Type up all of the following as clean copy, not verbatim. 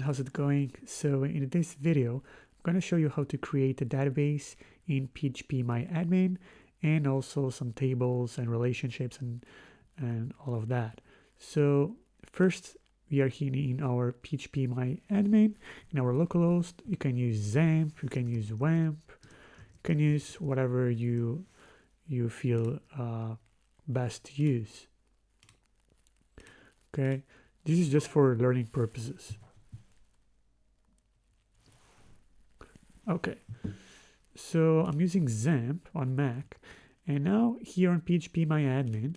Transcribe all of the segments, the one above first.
How's it going? So in this video, I'm going to show you how to create a database in PHPMyAdmin and also some tables and relationships and all of that. So first, we are here in our PHPMyAdmin. In our localhost, you can use XAMPP, you can use WAMP, you can use whatever you feel best to use. Okay, this is just for learning purposes. Okay, so I'm using XAMPP on Mac, and now here on PHPMyAdmin,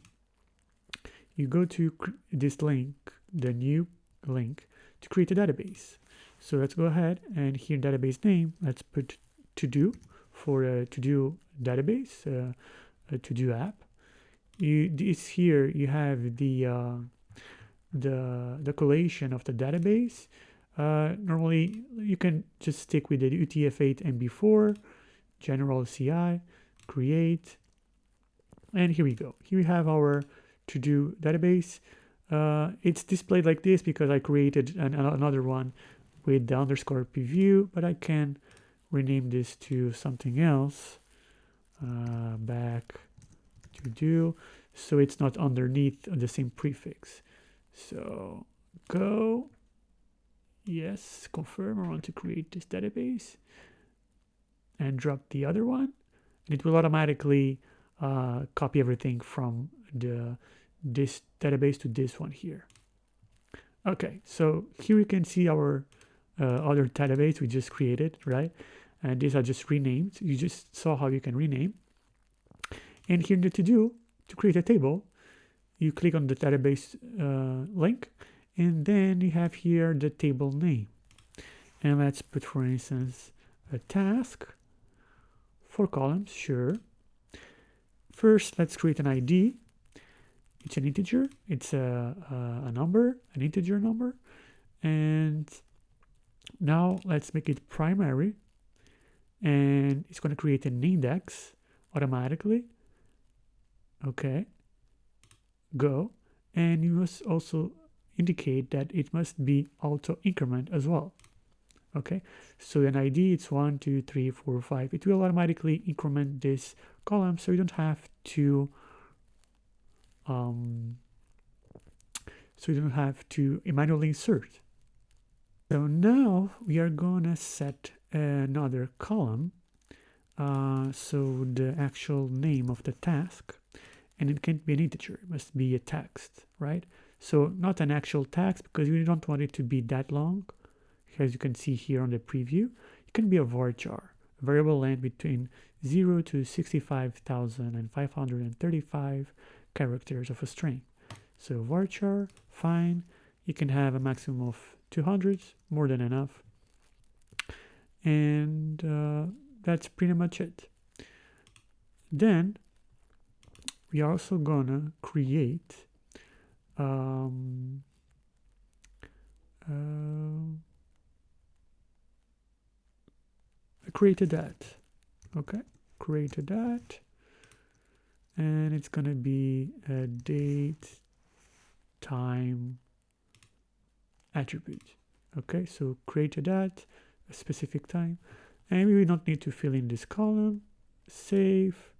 you go to this link, the new link, to create a database. So let's go ahead and here database name, let's put to-do for a to-do database, a to-do app. This here you have the collation of the database. Normally you can just stick with the UTF-8 MB4, general CI, create, and here we go. Here we have our to-do database. It's displayed like this because I created another one with the underscore preview, but I can rename this to something else, back to do, so it's not underneath the same prefix. So go, yes, confirm I want to create this database, and drop the other one, and it will automatically copy everything from this database to this one here. Okay, so here we can see our other database we just created, right? And these are just renamed. You just saw how you can rename. And here in the to-do, to create a table, you click on the database link, and then you have here the table name. And let's put, for instance, a task, 4 columns, sure. First, let's create an ID. It's an integer. It's a number, an integer number. And now let's make it primary. And it's going to create an index automatically. Okay. Go. And you must also indicate that it must be auto increment as well. Okay. So an ID, it's 1, 2, 3, 4, 5. It will automatically increment this column, so you don't have to manually insert. So now we are gonna set another column, so the actual name of the task, and it can't be an integer, it must be a text, right? So not an actual text, because you don't want it to be that long. As you can see here on the preview, it can be a varchar, a variable length between 0 to 65,535 characters of a string. So varchar, fine. You can have a maximum of 200, more than enough. And that's pretty much it. Then we are also gonna create created that. Okay, created that, and it's gonna be a date time attribute. Okay, so created at a specific time, and we don't need to fill in this column. Save,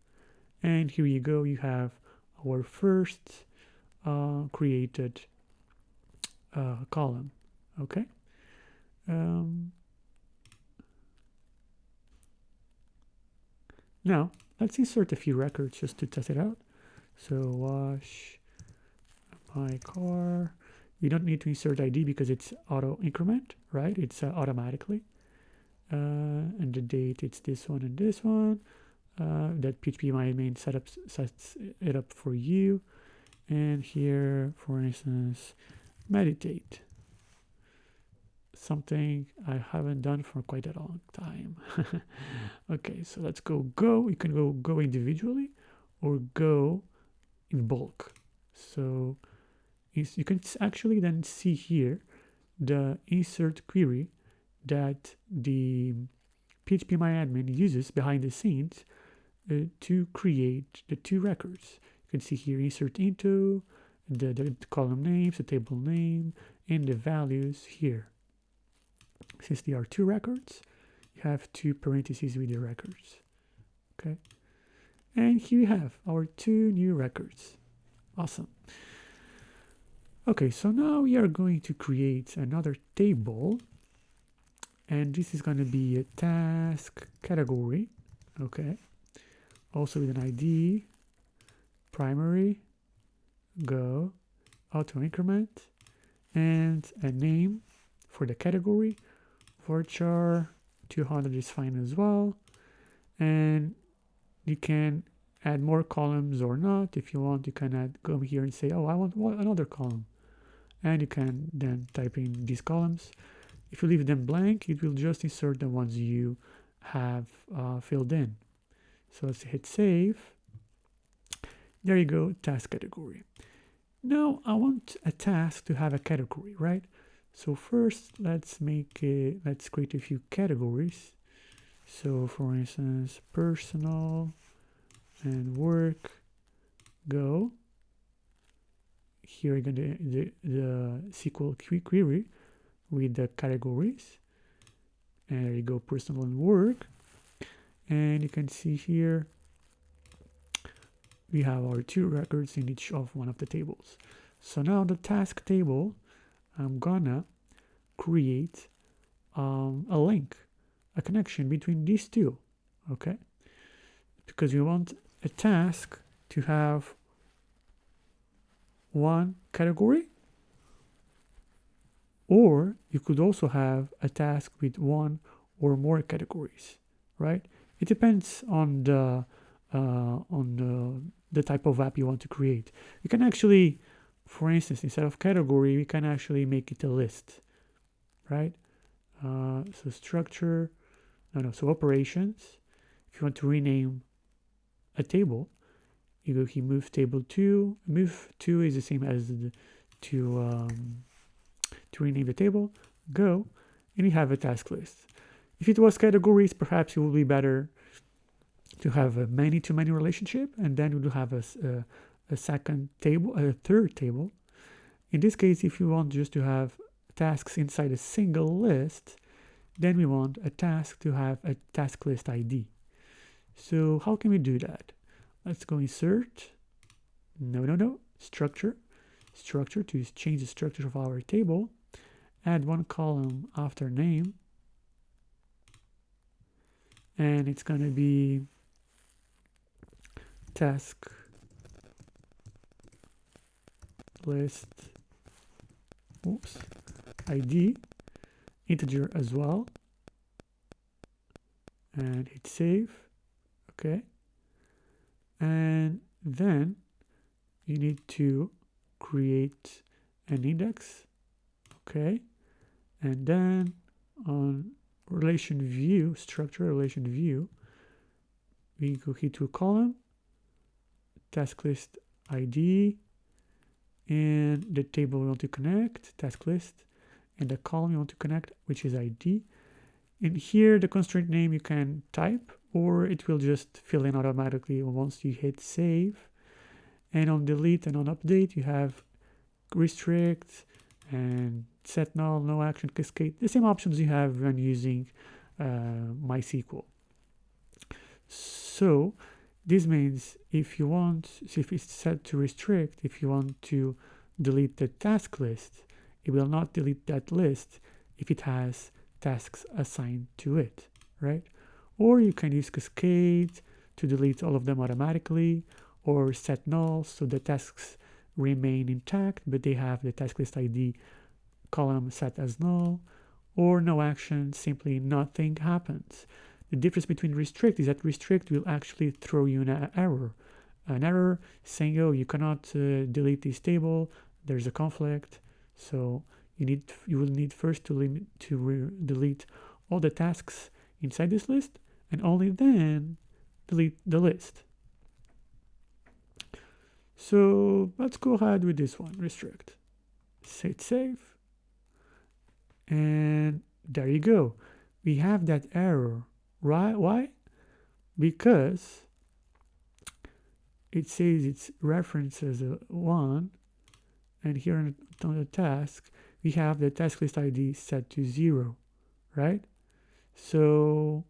and here you go. You have our first created column. Okay. Now let's insert a few records just to test it out. So wash my car. You don't need to insert ID because it's auto increment, right? It's automatically. And the date, it's this one and this one. That PHPMyAdmin sets it up for you. And here, for instance, meditate. Something I haven't done for quite a long time. Okay, so let's go. You can go individually or go in bulk. So you can actually then see here the insert query that the PHPMyAdmin uses behind the scenes to create the 2 records. You can see here insert into, the column names, the table name, and the values here. Since there are two records, you have two parentheses with the records. Okay. And here we have our two new records. Awesome. Okay, so now we are going to create another table, and this is going to be a task category. Okay. Also with an ID, primary, go, auto increment, and a name for the category. Varchar 200 is fine as well. And you can add more columns or not. If you want, you can go here and say, oh, I want another column. And you can then type in these columns. If you leave them blank, it will just insert the ones you have filled in. So let's hit save. There you go, task category. Now I want a task to have a category, right? So first, let's create a few categories. So for instance, personal and work, go. Here you got the SQL query with the categories. And there you go, personal and work. And you can see here, we have our two records in each of one of the tables. So now the task table, I'm gonna create a link, a connection between these two, okay? Because we want a task to have one category, or you could also have a task with one or more categories, right? It depends on the type of app you want to create. You can actually, for instance, instead of category, we can actually make it a list, right? So structure, so operations. If you want to rename a table, you go here, move table 2. Move 2 is the same as to rename the table. Go, and you have a task list. If it was categories, perhaps it would be better to have a many-to-many relationship, and then we will have a second table, a third table. In this case, if you want just to have tasks inside a single list, then we want a task to have a task list ID. So how can we do that? Let's go insert, structure to change the structure of our table, add one column after name, and it's going to be task list ID, integer as well, and hit save. Okay, and then you need to create an index. Okay, and then on relation view, structure relation view, we go here to a column, task list ID, and the table we want to connect, task list, and the column you want to connect, which is ID. And here the constraint name you can type, or it will just fill in automatically once you hit save. And on delete and on update, you have restrict and set null, no action, cascade, the same options you have when using MySQL. So this means if it's set to restrict, if you want to delete the task list, it will not delete that list if it has tasks assigned to it, right? Or you can use cascade to delete all of them automatically, or set null so the tasks remain intact, but they have the task list ID column set as null, or no action, simply nothing happens. The difference between restrict is that restrict will actually throw you an error saying, oh, you cannot delete this table, there's a conflict. So you will need first to delete all the tasks inside this list, and only then delete the list. So let's go ahead with this one, restrict. Hit save. And there you go. We have that error, right? Why? Because it says it's referenced as a 1, and here on the task, we have the task list ID set to 0, right? So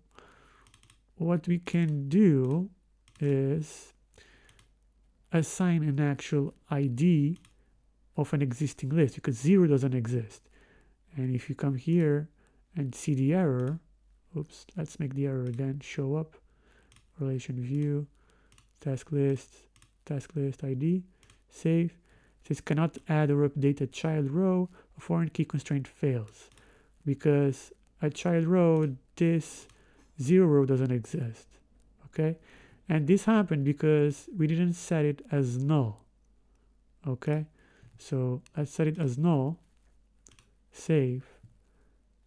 what we can do is assign an actual ID of an existing list, because 0 doesn't exist. And if you come here and see the error, oops, let's make the error again show up. Relation view, task list ID, save. It says cannot add or update a child row. A foreign key constraint fails because a child row, this 0 row doesn't exist. Okay, and this happened because we didn't set it as null. Okay, so let's set it as null, save,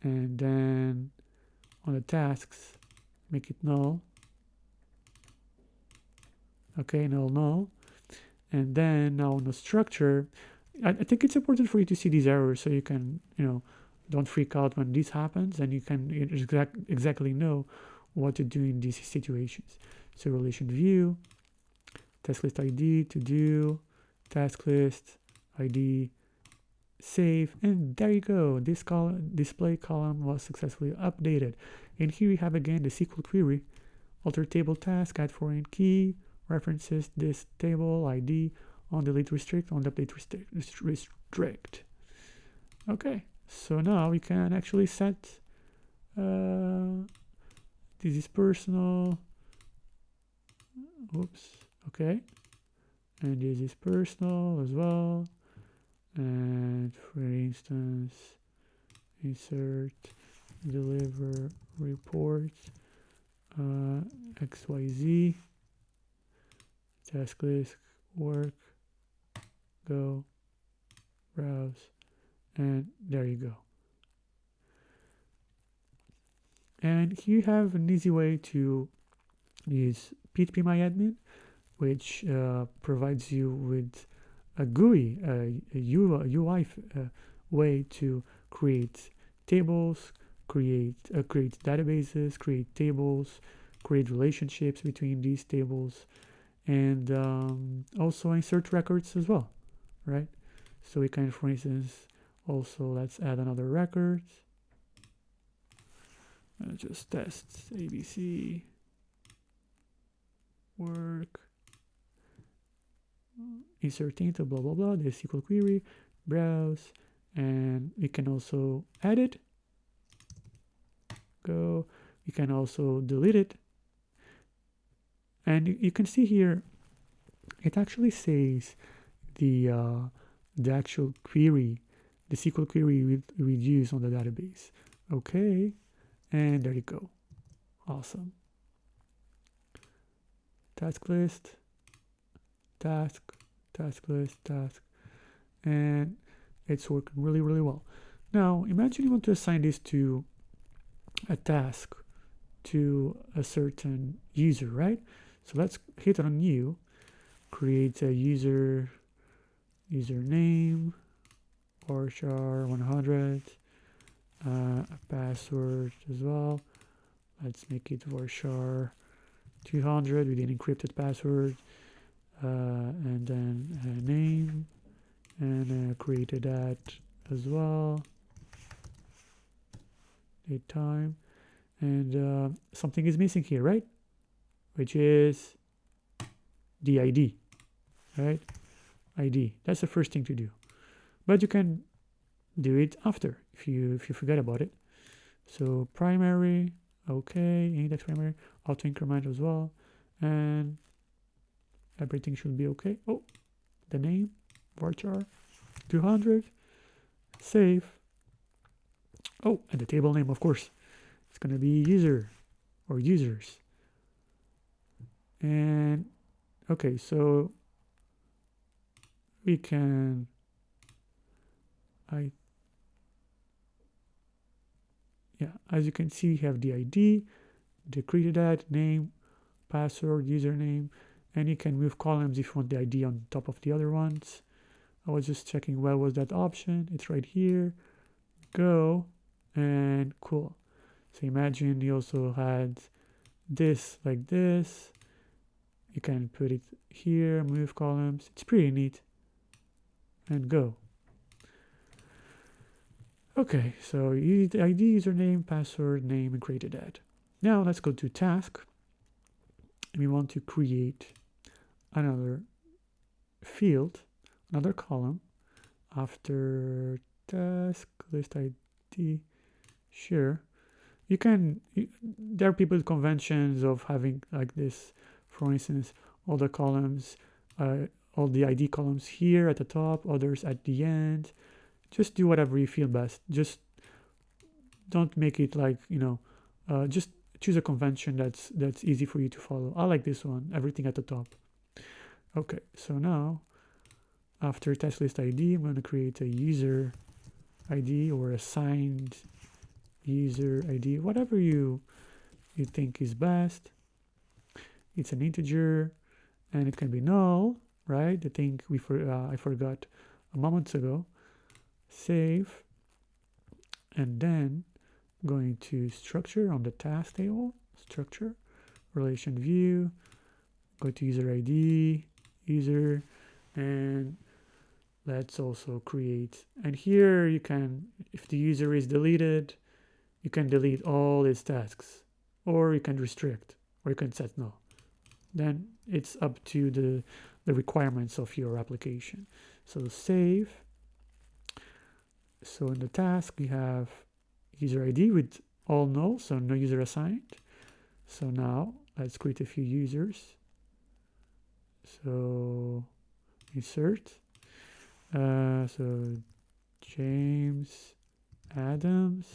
and then on the tasks make it null. Okay, null, and then now on the structure, I think it's important for you to see these errors so you can, don't freak out when this happens, and you can exactly know what to do in these situations. So relation view, task list ID, to do, task list ID, save, and there you go. This display column was successfully updated. And here we have again the SQL query: alter table task, add foreign key, references this table ID, on delete restrict, on update restrict. Okay, so now we can actually set this is personal. Oops. Okay, and this is personal as well. And for instance, insert deliver report XYZ, task list, work, go, browse, and there you go. And here you have an easy way to use PHPMyAdmin, which provides you with a GUI, a UI way to create tables, create databases, create tables, create relationships between these tables, and also insert records as well, right? So we can, for instance, also let's add another record. Just test ABC work, insert into blah blah blah, the SQL query, browse, and we can also edit, go, we can also delete it, and you can see here it actually says the actual query, the SQL query we use on the database. Okay, and there you go. Awesome. Task list, task list, task, and it's working really, really well. Now imagine you want to assign this to a task to a certain user, right? So let's hit on new, create a username, varchar 100, a password as well. Let's make it varchar 200 with an encrypted password, and then a name, and created that as well, date time, and something is missing here, right? Which is the ID, right? ID. That's the first thing to do, but you can do it after if you forget about it. So primary, okay, index primary, auto increment as well, and everything should be okay. Oh, the name, varchar 200, save. Oh, and the table name, of course, it's going to be user or users. And okay, so we can, as you can see, you have the ID, the created ad, name, password, username, and you can move columns if you want the ID on top of the other ones. I was just checking where was that option. It's right here. Go, and cool. So imagine you also had this like this. You can put it here, move columns. It's pretty neat. And go. Okay, so you the ID, username, password, name, and created that. Now let's go to task. And we want to create another field, another column after task list ID. Sure. There are people with conventions of having like this, for instance, all the columns, all the ID columns here at the top, others at the end. Just do whatever you feel best. Just don't make it like, just choose a convention that's easy for you to follow. I like this one, everything at the top. Okay, so now after task list ID, I'm going to create a user ID or assigned user ID, whatever you think is best. It's an integer and it can be null, right? The thing I forgot a moment ago. Save, and then going to structure on the task table, structure, relation view, go to user ID, user, and let's also create, and here you can, if the user is deleted, you can delete all its tasks, or you can restrict, or you can set no. Then it's up to the requirements of your application. So save. So in the task, we have user ID with all null, so no user assigned. So now let's create a few users. So insert. So James Adams,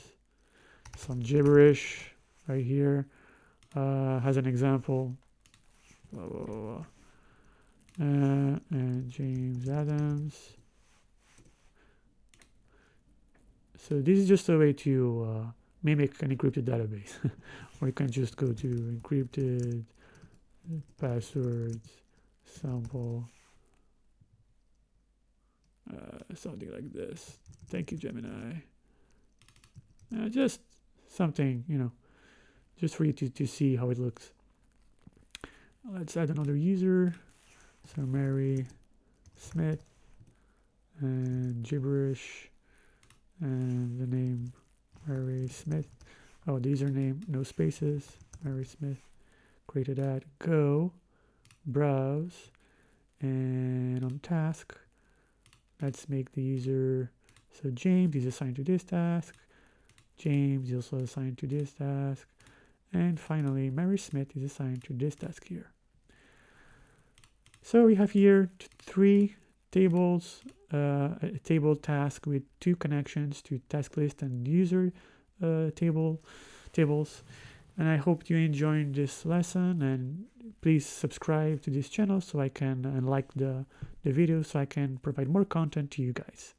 some gibberish right here, has an example. Blah, blah, blah, blah. And James Adams. So this is just a way to mimic an encrypted database. Or you can just go to encrypted passwords sample, something like this. Thank you, Gemini. Just something, just for you to see how it looks. Let's add another user. So Mary Smith and gibberish. And the name Mary Smith. Oh, the username, no spaces. Mary Smith. Created that. Go, browse, and on task, let's make the user. So James is assigned to this task. James is also assigned to this task. And finally, Mary Smith is assigned to this task here. So we have here 3 tables, a table task with 2 connections to task list and user tables. And I hope you enjoyed this lesson, and please subscribe to this channel so I can, and like the video so I can provide more content to you guys.